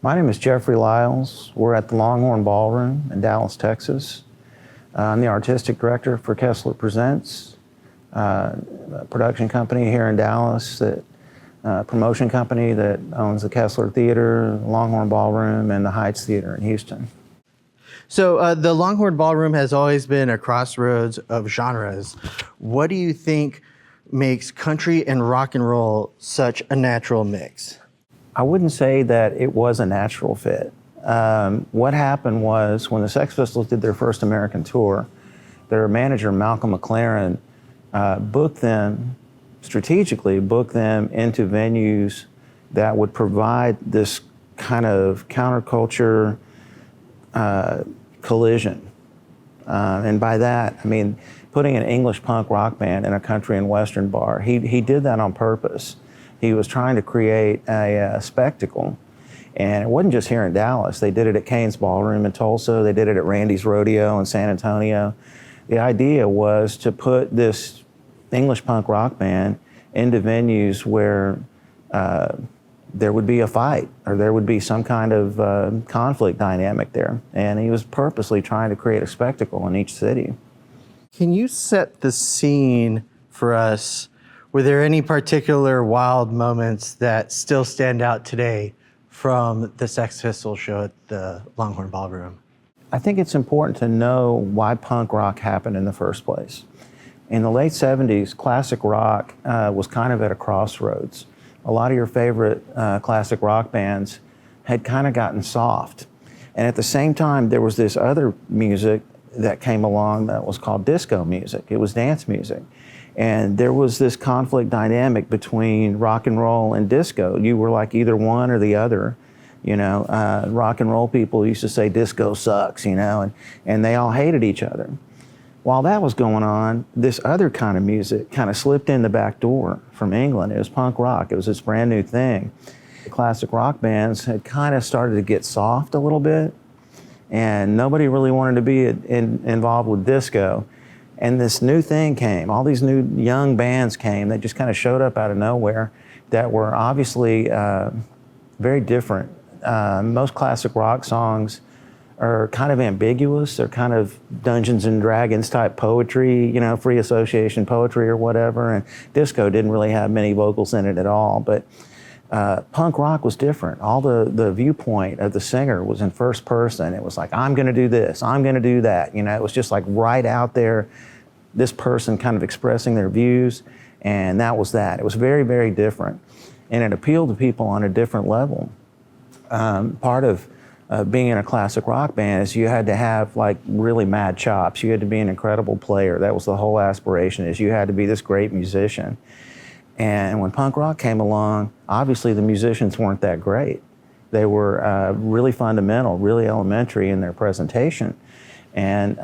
My name is Jeffrey Liles. We're at the Longhorn Ballroom in Dallas, Texas. I'm the artistic director for Kessler Presents, a production company here in Dallas, promotion company that owns the Kessler Theater, Longhorn Ballroom, and the Heights Theater in Houston. So the Longhorn Ballroom has always been a crossroads of genres. What do you think makes country and rock and roll such a natural mix? I wouldn't say that it was a natural fit. What happened was when the Sex Pistols did their first American tour, their manager, Malcolm McLaren, strategically booked them into venues that would provide this kind of counterculture collision. And by that, I mean, putting an English punk rock band in a country and western bar. He did that on purpose. He was trying to create a spectacle. And it wasn't just here in Dallas. They did it at Kane's Ballroom in Tulsa. They did it at Randy's Rodeo in San Antonio. The idea was to put this English punk rock band into venues where there would be a fight or there would be some kind of conflict dynamic there. And he was purposely trying to create a spectacle in each city. Can you set the scene for us? Were there any particular wild moments that still stand out today from the Sex Pistols show at the Longhorn Ballroom? I think it's important to know why punk rock happened in the first place. In the late 70s, classic rock was kind of at a crossroads. A lot of your favorite classic rock bands had kind of gotten soft. And at the same time, there was this other music that came along that was called disco music. It was dance music. And there was this conflict dynamic between rock and roll and disco. You were like either one or the other. You know, rock and roll people used to say disco sucks, you know, and they all hated each other. While that was going on, this other kind of music kind of slipped in the back door from England. It was punk rock. It was this brand new thing. Classic rock bands had kind of started to get soft a little bit, and nobody really wanted to be involved with disco. And this new thing came. All these new young bands came. They just kind of showed up out of nowhere that were obviously very different. Most classic rock songs are kind of ambiguous. They're kind of Dungeons and Dragons type poetry, you know, free association poetry or whatever. And disco didn't really have many vocals in it at all. But punk rock was different. All the viewpoint of the singer was in first person. It was like, I'm going to do this, I'm going to do that. You know, it was just like right out there, this person kind of expressing their views, and that was that. It was very, very different. And it appealed to people on a different level. Part of being in a classic rock band is you had to have like really mad chops. You had to be an incredible player. That was the whole aspiration, is you had to be this great musician. And when punk rock came along, obviously the musicians weren't that great. They were really fundamental, really elementary in their presentation. And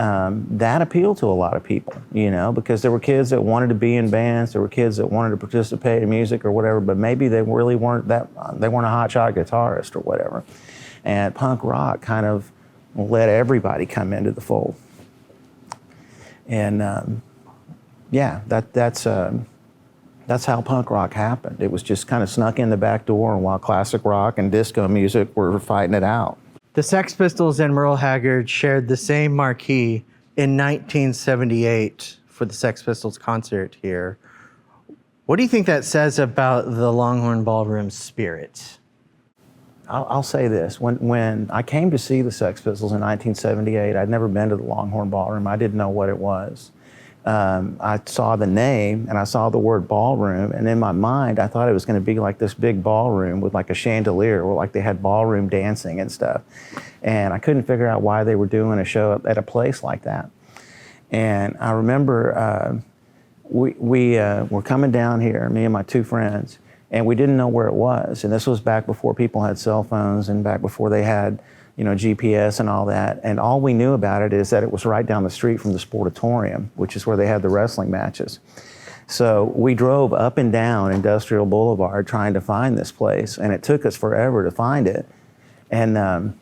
that appealed to a lot of people, you know, because there were kids that wanted to be in bands, there were kids that wanted to participate in music or whatever, but maybe they really weren't they weren't a hotshot guitarist or whatever. And punk rock kind of let everybody come into the fold. And yeah, that's how punk rock happened. It was just kind of snuck in the back door, and while classic rock and disco music were fighting it out. The Sex Pistols and Merle Haggard shared the same marquee in 1978 for the Sex Pistols concert here. What do you think that says about the Longhorn Ballroom spirit? I'll say this. When I came to see the Sex Pistols in 1978, I'd never been to the Longhorn Ballroom. I didn't know what it was. I saw the name and I saw the word ballroom, and in my mind I thought it was going to be like this big ballroom with like a chandelier, or like they had ballroom dancing and stuff. And I couldn't figure out why they were doing a show at a place like that. And I remember we were coming down here, me and my two friends, and we didn't know where it was. And this was back before people had cell phones and back before they had, you know, GPS and all that. And all we knew about it is that it was right down the street from the Sportatorium, which is where they had the wrestling matches. So we drove up and down Industrial Boulevard trying to find this place, and it took us forever to find it. And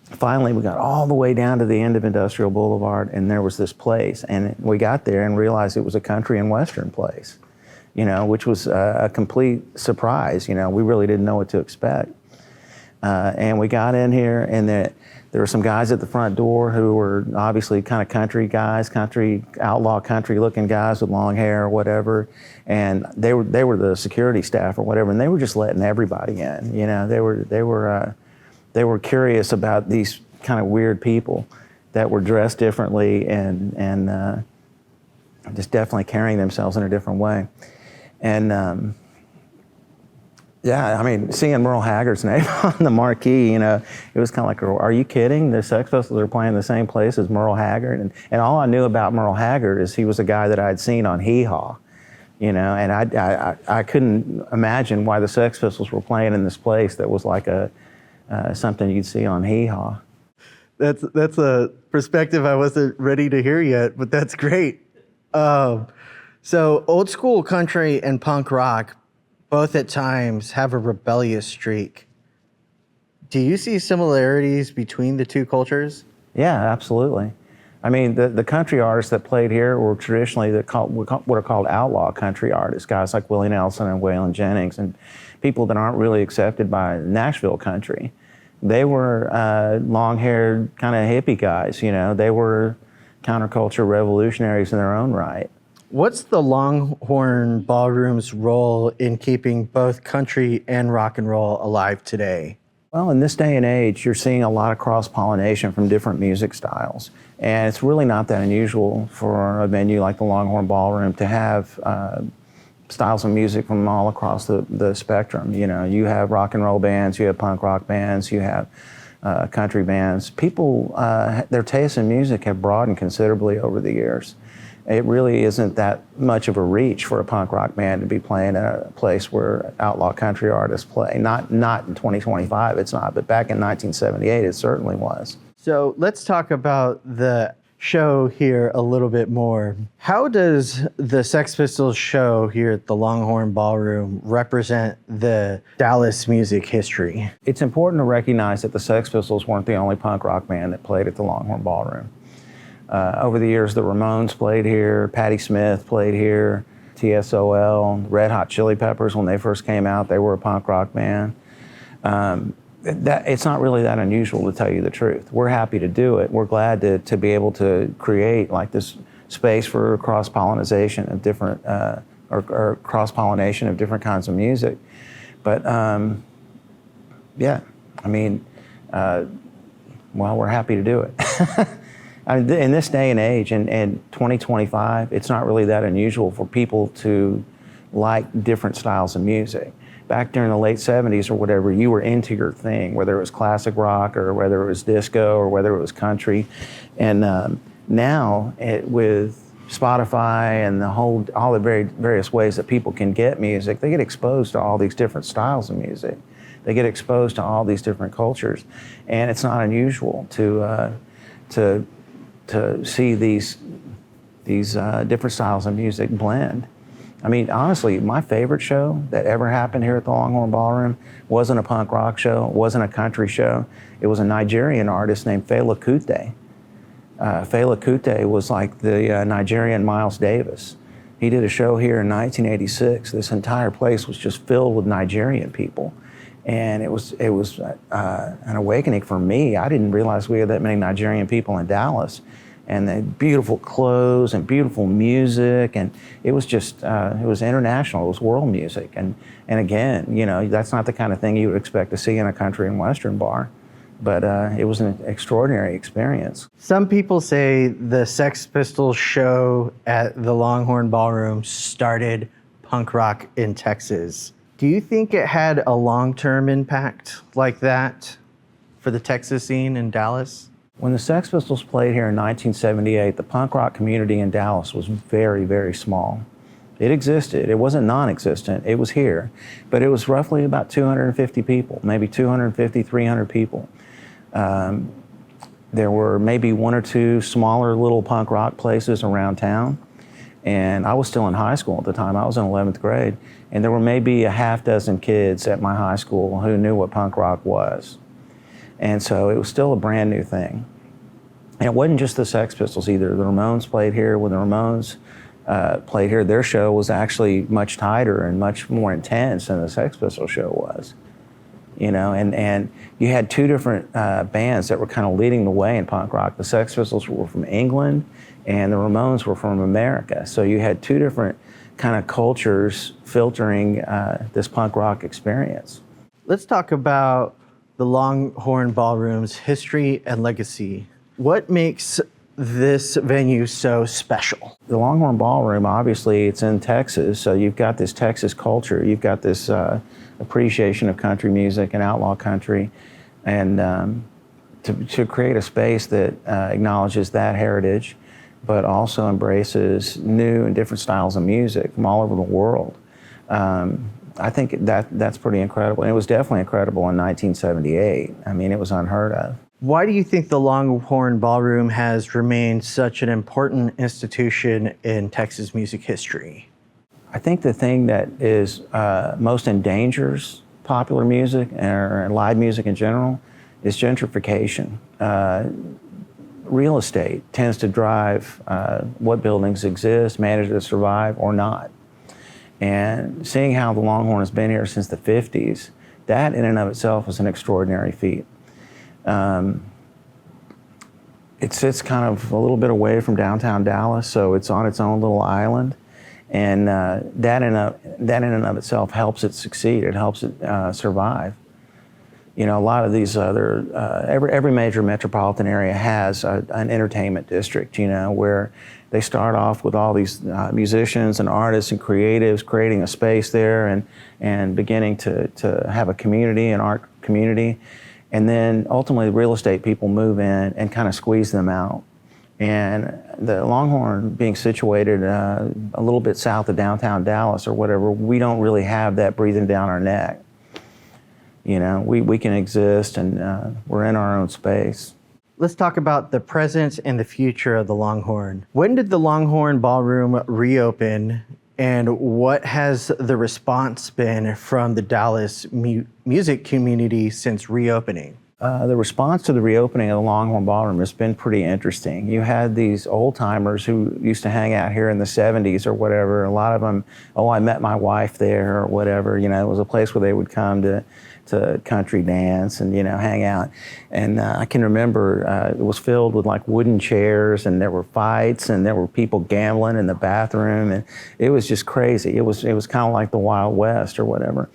finally, we got all the way down to the end of Industrial Boulevard, and there was this place. And we got there and realized it was a country and western place, you know, which was a complete surprise. You know, we really didn't know what to expect. And we got in here, and there were some guys at the front door who were obviously kind of country guys, outlaw country looking guys with long hair or whatever. And they were the security staff or whatever, and they were just letting everybody in. You know, they were curious about these kind of weird people that were dressed differently and just definitely carrying themselves in a different way. And yeah, I mean, seeing Merle Haggard's name on the marquee, you know, it was kind of like, are you kidding? The Sex Pistols are playing the same place as Merle Haggard. And all I knew about Merle Haggard is he was a guy that I'd seen on Hee Haw, you know, and I couldn't imagine why the Sex Pistols were playing in this place that was like something you'd see on Hee Haw. That's a perspective I wasn't ready to hear yet, but that's great. So old school country and punk rock, both at times have a rebellious streak. Do you see similarities between the two cultures? Yeah, absolutely. I mean, the country artists that played here were traditionally what are called outlaw country artists, guys like Willie Nelson and Waylon Jennings, and people that aren't really accepted by Nashville country. They were long-haired, kind of hippie guys, you know. They were counterculture revolutionaries in their own right. What's the Longhorn Ballroom's role in keeping both country and rock and roll alive today? Well, in this day and age, you're seeing a lot of cross-pollination from different music styles. And it's really not that unusual for a venue like the Longhorn Ballroom to have styles of music from all across the spectrum. You know, you have rock and roll bands, you have punk rock bands, you have country bands. People, their tastes in music have broadened considerably over the years. It really isn't that much of a reach for a punk rock band to be playing at a place where outlaw country artists play. Not in 2025, it's not, but back in 1978, it certainly was. So let's talk about the show here a little bit more. How does the Sex Pistols show here at the Longhorn Ballroom represent the Dallas music history? It's important to recognize that the Sex Pistols weren't the only punk rock band that played at the Longhorn Ballroom. Over the years, the Ramones played here, Patti Smith played here, TSOL, Red Hot Chili Peppers, when they first came out, they were a punk rock band. It's not really that unusual, to tell you the truth. We're happy to do it. We're glad to be able to create like this space for cross-pollination of different, or cross-pollination of different kinds of music. But yeah, I mean, well, we're happy to do it. I mean, in this day and age, in 2025, it's not really that unusual for people to like different styles of music. Back during the late 70s or whatever, you were into your thing, whether it was classic rock or whether it was disco or whether it was country. And now, with Spotify and all the various ways that people can get music, they get exposed to all these different styles of music. They get exposed to all these different cultures. And it's not unusual to see these different styles of music blend. I mean, honestly, my favorite show that ever happened here at the Longhorn Ballroom wasn't a punk rock show, wasn't a country show. It was a Nigerian artist named Fela Kuti. Fela Kuti was like the Nigerian Miles Davis. He did a show here in 1986. This entire place was just filled with Nigerian people. And it was an awakening for me. I didn't realize we had that many Nigerian people in Dallas. And the beautiful clothes and beautiful music, and it was just, it was international, it was world music. And again, you know, that's not the kind of thing you would expect to see in a country and western bar, but it was an extraordinary experience. Some people say the Sex Pistols show at the Longhorn Ballroom started punk rock in Texas. Do you think it had a long-term impact like that for the Texas scene in Dallas? When the Sex Pistols played here in 1978, the punk rock community in Dallas was very, very small. It existed. It wasn't non-existent. It was here. But it was roughly about 250 people, maybe 250, 300 people. There were maybe one or two smaller little punk rock places around town. And I was still in high school at the time. I was in 11th grade. And there were maybe a half dozen kids at my high school who knew what punk rock was. And so it was still a brand new thing. And it wasn't just the Sex Pistols either. The Ramones played here. When the Ramones played here, their show was actually much tighter and much more intense than the Sex Pistols show was. and you had two different bands that were kind of leading the way in punk rock. The Sex Pistols were from England, and the Ramones were from America. So you had two different kind of cultures filtering this punk rock experience. Let's talk about the Longhorn Ballroom's history and legacy. What makes this venue so special? The Longhorn Ballroom, obviously, it's in Texas, so you've got this Texas culture. You've got this appreciation of country music and outlaw country, and to create a space that acknowledges that heritage, but also embraces new and different styles of music from all over the world. I think that's pretty incredible. And it was definitely incredible in 1978. I mean, it was unheard of. Why do you think the Longhorn Ballroom has remained such an important institution in Texas music history? I think the thing that is most endangers popular music and live music in general is gentrification. Real estate tends to drive what buildings exist, manage to survive or not. And seeing how the Longhorn has been here since the 50s, that in and of itself is an extraordinary feat. It sits kind of a little bit away from downtown Dallas, so it's on its own little island. And that in and of itself helps it succeed. It helps it survive. You know, a lot of these other, every major metropolitan area has an entertainment district, you know, where they start off with all these musicians and artists and creatives creating a space there and beginning to have a community, an art community. And then ultimately real estate people move in and kind of squeeze them out. And the Longhorn being situated a little bit south of downtown Dallas or whatever, we don't really have that breathing down our neck. You know, we can exist and we're in our own space. Let's talk about the present and the future of the Longhorn. When did the Longhorn Ballroom reopen, and what has the response been from the Dallas music community since reopening? The response to the reopening of the Longhorn Ballroom has been pretty interesting. You had these old timers who used to hang out here in the 70s or whatever. A lot of them, oh, I met my wife there or whatever. You know, it was a place where they would come to country dance and, you know, hang out. And I can remember it was filled with like wooden chairs, and there were fights, and there were people gambling in the bathroom, and it was just crazy. It was kind of like the Wild West or whatever.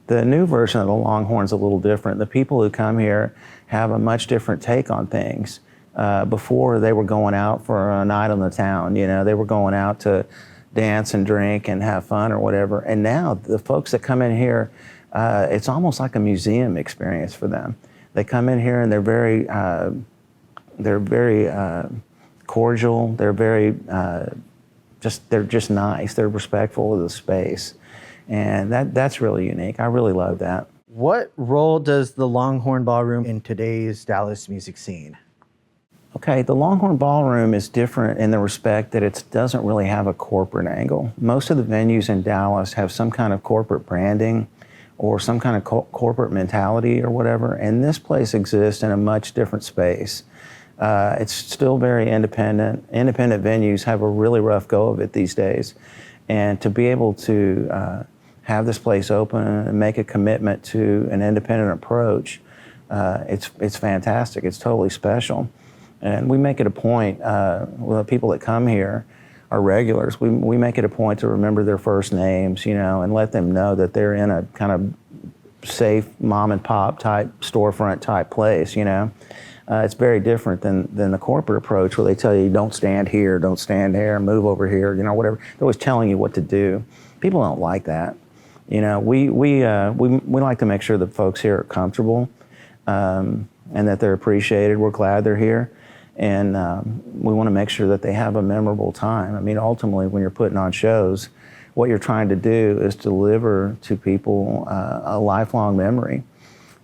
The new version of the Longhorn's a little different. The people who come here have a much different take on things. Before, they were going out for a night on the town, you know, they were going out to dance and drink and have fun or whatever. And now the folks that come in here, it's almost like a museum experience for them. They come in here and they're very cordial. They're just nice. They're respectful of the space. And that's really unique. I really love that. What role does the Longhorn Ballroom in today's Dallas music scene? Okay, the Longhorn Ballroom is different in the respect that it doesn't really have a corporate angle. Most of the venues in Dallas have some kind of corporate branding or some kind of corporate mentality or whatever, and this place exists in a much different space. It's still very independent. Independent venues have a really rough go of it these days, and to be able to have this place open and make a commitment to an independent approach, it's fantastic. It's totally special. And we make it a point, with the people that come here, our regulars, we make it a point to remember their first names, you know, and let them know that they're in a kind of safe mom and pop type storefront type place, you know. It's very different than the corporate approach where they tell you don't stand here, don't stand there, move over here, you know, whatever. They're always telling you what to do. People don't like that. You know, we like to make sure that folks here are comfortable and that they're appreciated. We're glad they're here. And we want to make sure that they have a memorable time. I mean, ultimately, when you're putting on shows, what you're trying to do is deliver to people a lifelong memory.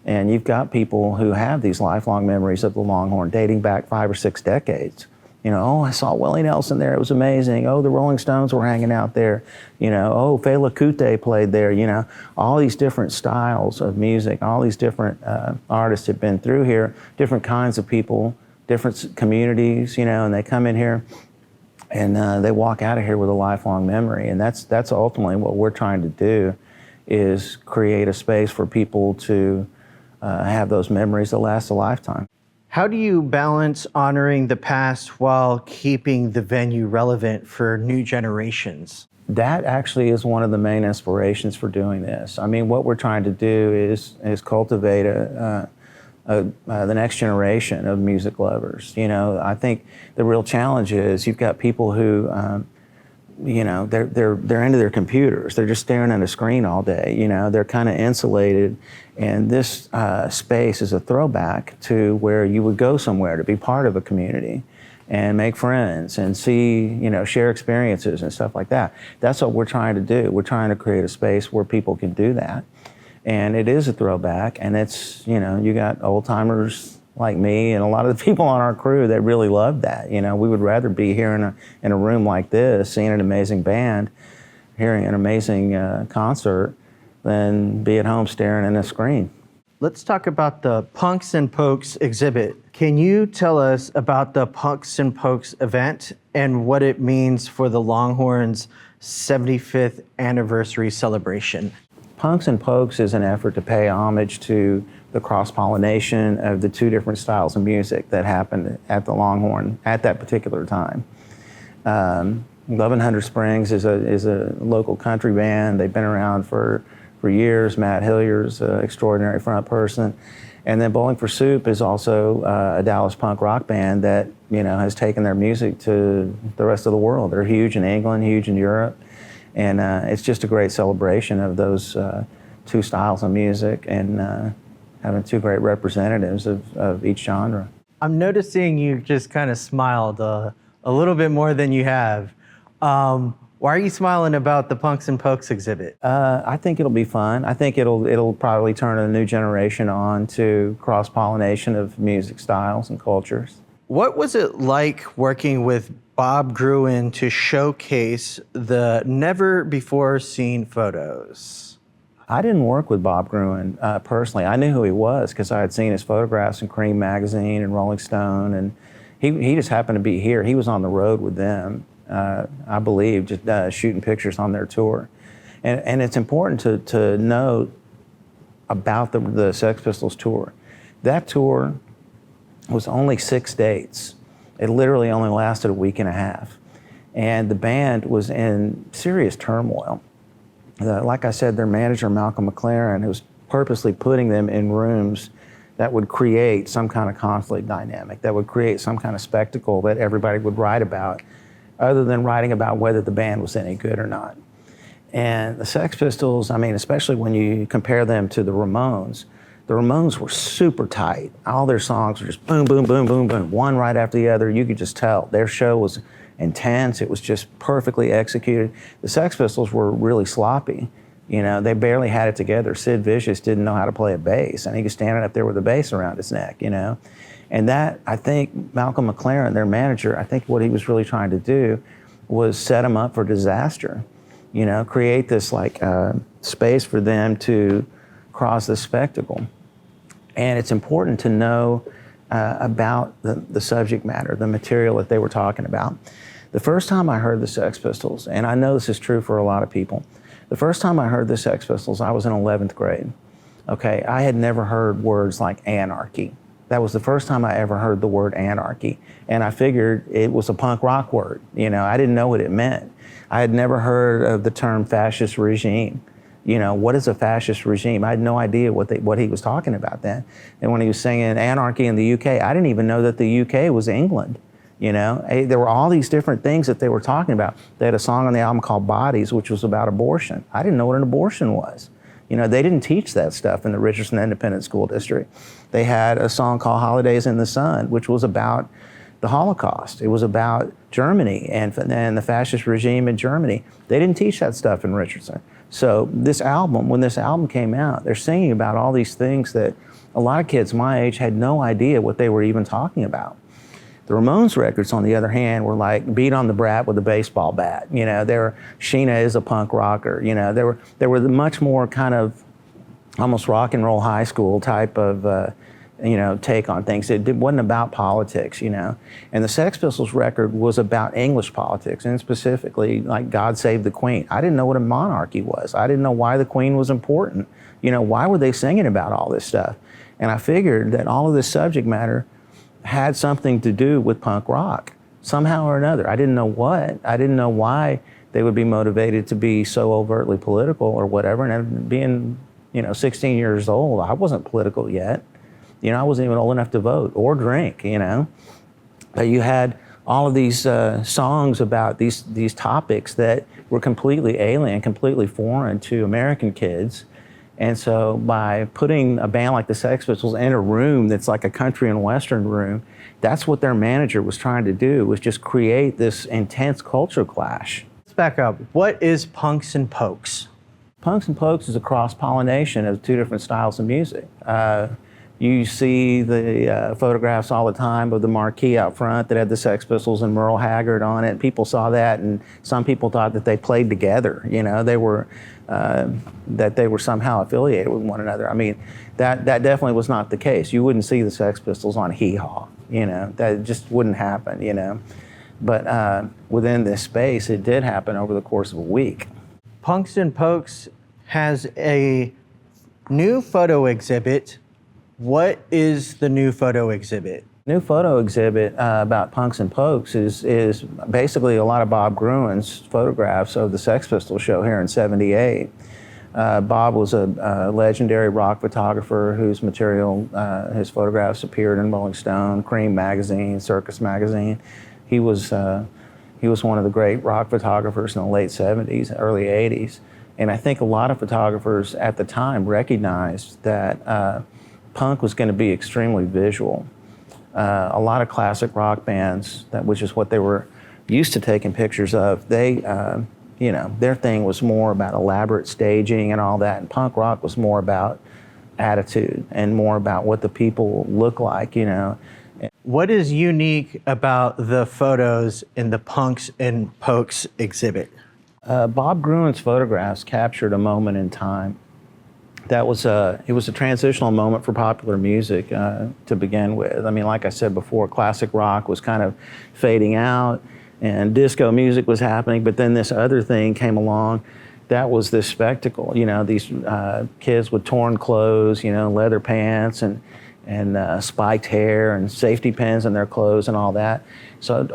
And you've got people who have these lifelong memories of the Longhorn dating back 5 or 6 decades. You know, oh, I saw Willie Nelson there. It was amazing. Oh, the Rolling Stones were hanging out there. You know, oh, Fela Kuti played there. You know, all these different styles of music, all these different artists have been through here, different kinds of people, different communities, you know, and they come in here and they walk out of here with a lifelong memory. And that's ultimately what we're trying to do, is create a space for people to have those memories that last a lifetime. How do you balance honoring the past while keeping the venue relevant for new generations? That actually is one of the main inspirations for doing this. I mean, what we're trying to do is cultivate the next generation of music lovers. You know, I think the real challenge is you've got people who, you know, they're into their computers. They're just staring at a screen all day. You know, they're kind of insulated, and this space is a throwback to where you would go somewhere to be part of a community and make friends and see, you know, share experiences and stuff like that. That's what we're trying to do. We're trying to create a space where people can do that. And it is a throwback, and it's, you know, you got old timers like me and a lot of the people on our crew that really love that. You know, we would rather be here in a room like this, seeing an amazing band, hearing an amazing concert, than be at home staring at a screen. Let's talk about the Punks and Pokes exhibit. Can you tell us about the Punks and Pokes event and what it means for the Longhorns' 75th anniversary celebration? Punks and Pokes is an effort to pay homage to the cross-pollination of the two different styles of music that happened at the Longhorn at that particular time. 1100 Springs is a local country band. They've been around for years. Matt Hillier's an extraordinary front person. And then Bowling for Soup is also a Dallas punk rock band that, you know, has taken their music to the rest of the world. They're huge in England, huge in Europe. And it's just a great celebration of those two styles of music and having two great representatives of each genre. I'm noticing you just kind of smiled a little bit more than you have. Why are you smiling about the Punks and Pokes exhibit? I think it'll be fun. I think it'll probably turn a new generation on to cross-pollination of music styles and cultures. What was it like working with Bob Gruen to showcase the never-before-seen photos? I didn't work with Bob Gruen personally. I knew who he was because I had seen his photographs in Cream magazine and Rolling Stone, and he just happened to be here. He was on the road with them, I believe, just shooting pictures on their tour. And it's important to know about the Sex Pistols tour. That tour was only 6 dates. It literally only lasted a week and a half. And the band was in serious turmoil. Like I said, their manager, Malcolm McLaren, was purposely putting them in rooms that would create some kind of conflict dynamic, that would create some kind of spectacle that everybody would write about, other than writing about whether the band was any good or not. And the Sex Pistols, I mean, especially when you compare them to the Ramones were super tight. All their songs were just boom, boom, boom, boom, boom, one right after the other. You could just tell. Their show was intense. It was just perfectly executed. The Sex Pistols were really sloppy. You know, they barely had it together. Sid Vicious didn't know how to play a bass, and he was standing up there with a bass around his neck, you know. And that, I think, Malcolm McLaren, their manager, I think what he was really trying to do was set them up for disaster. You know, create this like space for them to cross this spectacle. And it's important to know about the subject matter, the material that they were talking about. The first time I heard the Sex Pistols, and I know this is true for a lot of people, the first time I heard the Sex Pistols, I was in 11th grade. Okay, I had never heard words like anarchy. That was the first time I ever heard the word anarchy. And I figured it was a punk rock word. You know, I didn't know what it meant. I had never heard of the term fascist regime. You know, what is a fascist regime? I had no idea what he was talking about then. And when he was singing anarchy in the UK, I didn't even know that the UK was England. You know, there were all these different things that they were talking about. They had a song on the album called Bodies, which was about abortion. I didn't know what an abortion was. You know, they didn't teach that stuff in the Richardson Independent School District. They had a song called Holidays in the Sun, which was about the Holocaust. It was about Germany and the fascist regime in Germany. They didn't teach that stuff in Richardson. So this album, when this album came out, they're singing about all these things that a lot of kids my age had no idea what they were even talking about. The Ramones records, on the other hand, were like Beat on the Brat with a baseball bat. You know, Sheena is a punk rocker. You know, there were much more kind of almost rock and roll high school type of you know, take on things. It wasn't about politics, you know. And the Sex Pistols record was about English politics, and specifically like God Save the Queen. I didn't know what a monarchy was. I didn't know why the Queen was important. You know, why were they singing about all this stuff? And I figured that all of this subject matter had something to do with punk rock, somehow or another. I didn't know what. I didn't know why they would be motivated to be so overtly political or whatever. And being, 16 years old, I wasn't political yet. I wasn't even old enough to vote or drink, But you had all of these songs about these topics that were completely alien, completely foreign to American kids. And so by putting a band like the Sex Pistols in a room that's like a country and western room, that's what their manager was trying to do, was just create this intense culture clash. Let's back up. What is Punks and Pokes? Punks and Pokes is a cross-pollination of two different styles of music. You see the photographs all the time of the marquee out front that had the Sex Pistols and Merle Haggard on it. People saw that, and some people thought that they played together. They were that they were somehow affiliated with one another. I mean, that definitely was not the case. You wouldn't see the Sex Pistols on Hee Haw. That just wouldn't happen. But within this space, it did happen over the course of a week. Punks and Pokes has a new photo exhibit. What is the new photo exhibit? New photo exhibit about Punks and Pokes is basically a lot of Bob Gruen's photographs of the Sex Pistols show here in '78. Bob was a legendary rock photographer whose material, his photographs appeared in Rolling Stone, Cream magazine, Circus magazine. He was one of the great rock photographers in the late '70s, early '80s. And I think a lot of photographers at the time recognized that punk was going to be extremely visual. A lot of classic rock bands, which is what they were used to taking pictures of, their thing was more about elaborate staging and all that, and punk rock was more about attitude and more about what the people look like. What is unique about the photos in the Punks and Pokes exhibit? Bob Gruen's photographs captured a moment in time. It was a transitional moment for popular music to begin with. I mean, like I said before, classic rock was kind of fading out and disco music was happening, but then this other thing came along that was this spectacle. These kids with torn clothes, leather pants and spiked hair and safety pins in their clothes and all that. So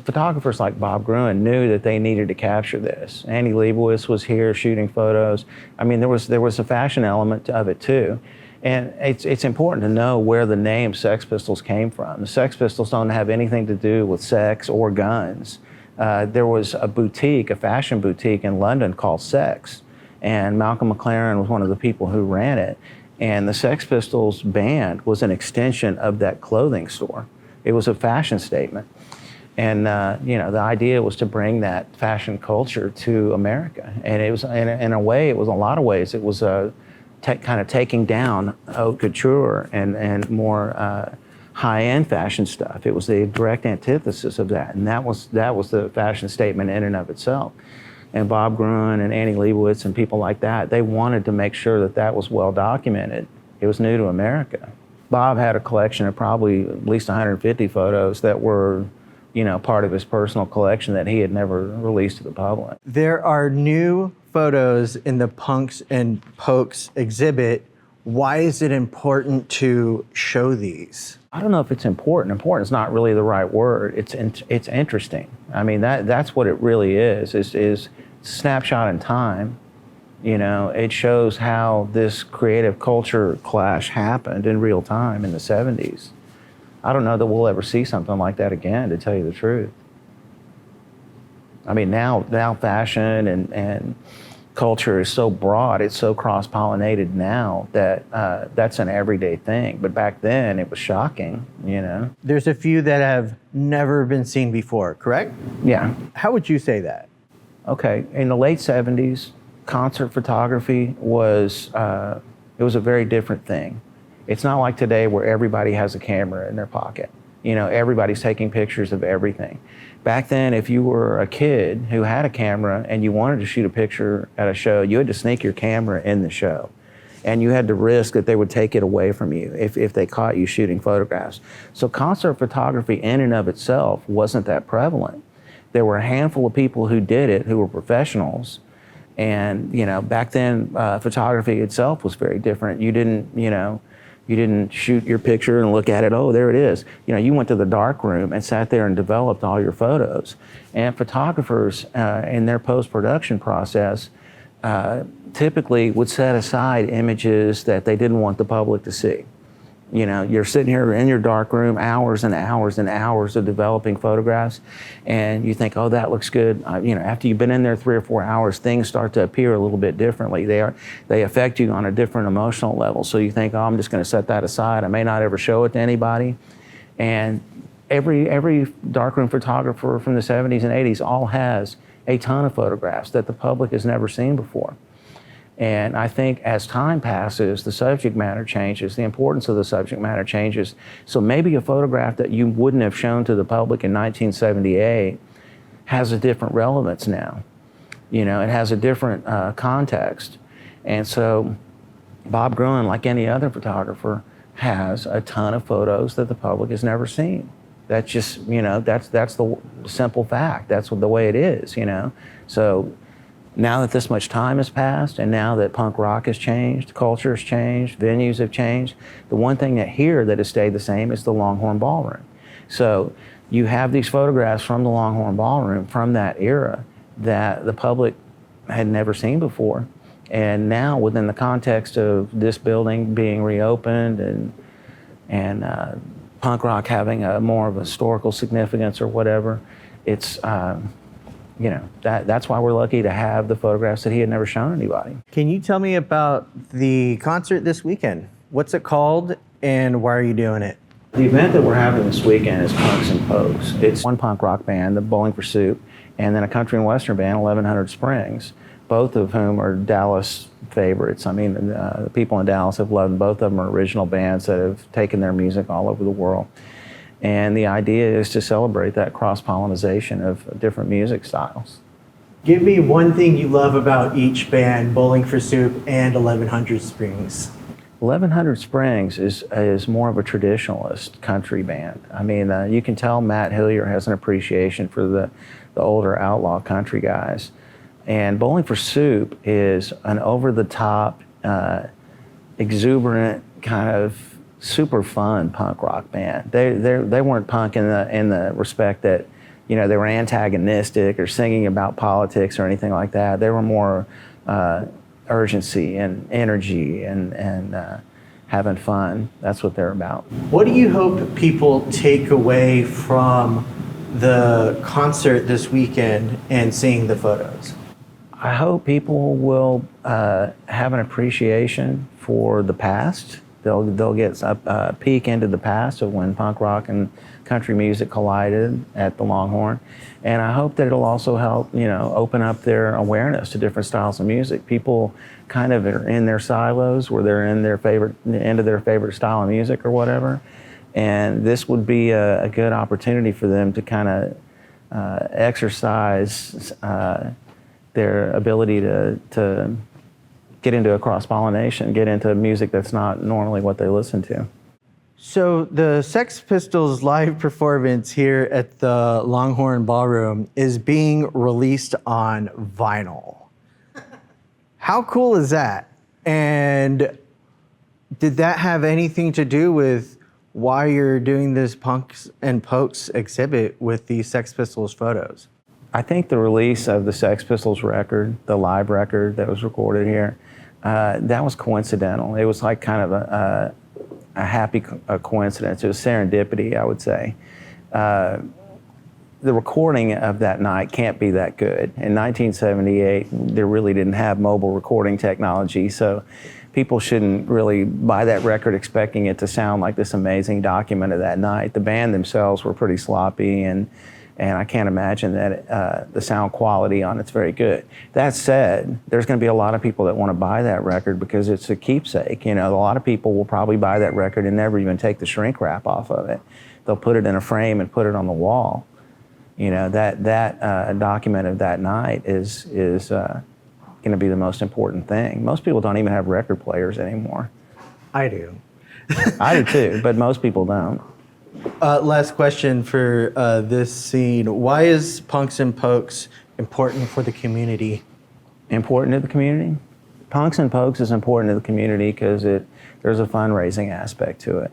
photographers like Bob Gruen knew that they needed to capture this. Annie Leibovitz was here shooting photos. I mean, there was a fashion element of it too. And it's important to know where the name Sex Pistols came from. The Sex Pistols don't have anything to do with sex or guns. There was a fashion boutique in London called Sex, and Malcolm McLaren was one of the people who ran it. And the Sex Pistols band was an extension of that clothing store. It was a fashion statement. And, the idea was to bring that fashion culture to America. And it was, in a lot of ways, it was kind of taking down haute couture and more high-end fashion stuff. It was the direct antithesis of that. And that was the fashion statement in and of itself. And Bob Gruen and Annie Leibovitz and people like that, they wanted to make sure that was well documented. It was new to America. Bob had a collection of probably at least 150 photos that were, part of his personal collection that he had never released to the public. There are new photos in the Punks and Pokes exhibit. Why is it important to show these? I don't know if it's important. Important is not really the right word. It's interesting. I mean, that's what it really is a snapshot in time. It shows how this creative culture clash happened in real time in the '70s. I don't know that we'll ever see something like that again, to tell you the truth. I mean, now fashion and culture is so broad, it's so cross-pollinated now that that's an everyday thing. But back then, it was shocking, There's a few that have never been seen before, correct? Yeah. How would you say that? Okay, in the late '70s, concert photography was a very different thing. It's not like today where everybody has a camera in their pocket. Everybody's taking pictures of everything. Back then, if you were a kid who had a camera and you wanted to shoot a picture at a show, you had to sneak your camera in the show. And you had to risk that they would take it away from you if they caught you shooting photographs. So concert photography in and of itself wasn't that prevalent. There were a handful of people who did it, who were professionals. And, back then, photography itself was very different. You You didn't shoot your picture and look at it, oh, there it is. You know, you went to the dark room and sat there and developed all your photos. And photographers in their post-production process typically would set aside images that they didn't want the public to see. You know, you're sitting here in your dark room, hours and hours and hours of developing photographs, and you think, oh, that looks good. You know, after you've been in there 3 or 4 hours, things start to appear a little bit differently. They affect you on a different emotional level. So you think, oh, I'm just going to set that aside. I may not ever show it to anybody. And every darkroom photographer from the 70s and 80s all has a ton of photographs that the public has never seen before. And I think as time passes, the subject matter changes, the importance of the subject matter changes. So maybe a photograph that you wouldn't have shown to the public in 1978 has a different relevance now. You know, it has a different context. And so Bob Gruen, like any other photographer, has a ton of photos that the public has never seen. That's just, you know, that's the simple fact. That's the way it is, you know. So now that this much time has passed, and now that punk rock has changed, culture has changed, venues have changed, the one thing that has stayed the same is the Longhorn Ballroom. So you have these photographs from the Longhorn Ballroom from that era that the public had never seen before. And now within the context of this building being reopened and punk rock having a more of a historical significance or whatever, it's, you know, that's why we're lucky to have the photographs that he had never shown anybody. Can you tell me about the concert this weekend? What's it called and why are you doing it? The event that we're having this weekend is Punks and Pokes. It's one punk rock band, the Bowling for Soup, and then a country and western band, 1100 Springs, both of whom are Dallas favorites. I mean, the people in Dallas have loved them. Both of them are original bands that have taken their music all over the world. And the idea is to celebrate that cross-pollination of different music styles. Give me one thing you love about each band, Bowling for Soup and 1100 Springs. 1100 Springs is more of a traditionalist country band. I mean, you can tell Matt Hillier has an appreciation for the older outlaw country guys. And Bowling for Soup is an over-the-top, exuberant, kind of super fun punk rock band. They weren't punk in the respect that, you know, they were antagonistic or singing about politics or anything like that. They were more urgency and energy and having fun. That's what they're about. What do you hope people take away from the concert this weekend and seeing the photos? I hope people will have an appreciation for the past. They'll get a peek into the past of when punk rock and country music collided at the Longhorn. And I hope that it'll also help, you know, open up their awareness to different styles of music. People kind of are in their silos where they're in their favorite, into their favorite style of music or whatever. And this would be a good opportunity for them to kind of exercise their ability to get into a cross-pollination, get into music that's not normally what they listen to. So the Sex Pistols live performance here at the Longhorn Ballroom is being released on vinyl. How cool is that? And did that have anything to do with why you're doing this Punks and Pokes exhibit with the Sex Pistols photos? I think the release of the Sex Pistols record, the live record that was recorded here, that was coincidental. It was like kind of a happy coincidence. It was serendipity, I would say. The recording of that night can't be that good. In 1978, they really didn't have mobile recording technology, so people shouldn't really buy that record expecting it to sound like this amazing document of that night. The band themselves were pretty sloppy, and I can't imagine that the sound quality on it's very good. That said, there's going to be a lot of people that want to buy that record because it's a keepsake. You know, a lot of people will probably buy that record and never even take the shrink wrap off of it. They'll put it in a frame and put it on the wall. You know, that document of that night is going to be the most important thing. Most people don't even have record players anymore. I do. I do too, but most people don't. Last question for this scene. Why is Punks and Pokes important for the community? Important to the community? Punks and Pokes is important to the community because it there's a fundraising aspect to it.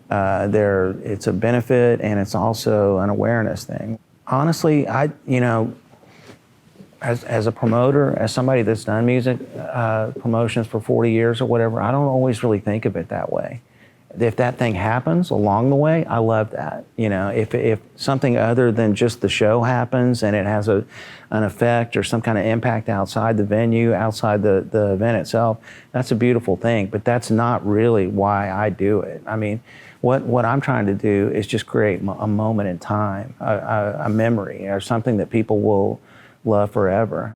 It's a benefit, and it's also an awareness thing. Honestly, as a promoter, as somebody that's done music promotions for 40 years or whatever, I don't always really think of it that way. If that thing happens along the way, I love that. If something other than just the show happens and it has an effect or some kind of impact outside the venue, outside the event itself, that's a beautiful thing. But that's not really why I do it. I mean, what I'm trying to do is just create a moment in time, a memory, or something that people will love forever.